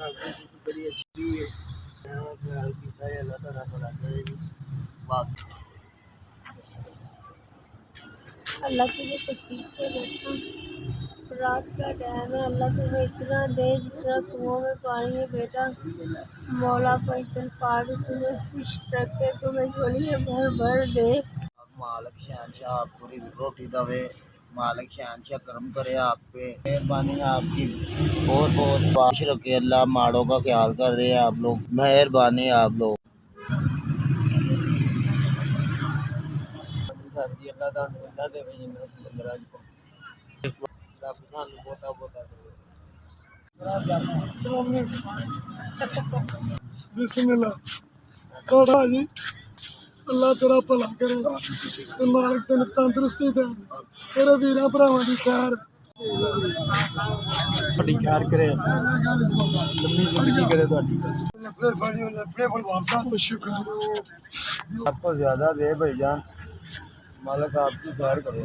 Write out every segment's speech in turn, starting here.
बड़ी अच्छी है। ख्याल किया है अल्लाह ताला भला करेगी। बाकी अल्लाह तुझे तकलीफ से बचा। रात का टाइम है, अल्लाह तुम्हें इतना दे जितना कुओं में पानी है बेटा। मौला पैसल पार तुम्हें खुश रखे, तुम्हें झोलियाँ भर भर दे। मालिक शहनशाह आपको रिज़्क़ रोटी दवे। मालिक शहनशाह करम करे आप पे, मेहरबानी आपकी बहुत बहुत बारिश रखे। अल्लाह माड़ों का ख्याल कर रहे हैं आप लोग, मेहरबानी आप लोग। बिस्मिल्लाह थोड़ा जी अल्लाह तेरा भला करेगा ते मालिक तेन तंदुरुस्ती दे तेरे वीरां भरावां दी खैर बड़ी खैर करे लंबी जिंदगी करे तुहाडी शुक्र आपको ज़्यादा दे भाईजान, मालिक आपकी खैर करे।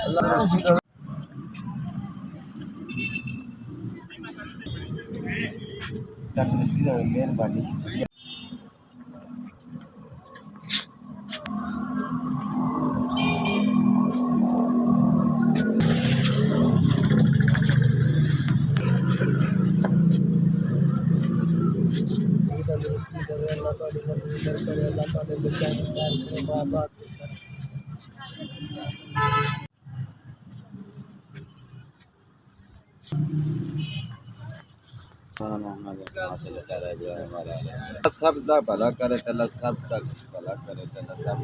अल्लाह मेहरबानी। तंदुरुस्ती करे अल्लाह ताली नबी करे अल्लाह ताली बच्चों को खैर करे बार बार। सब का भला करे तला सब तक भला करे तला सब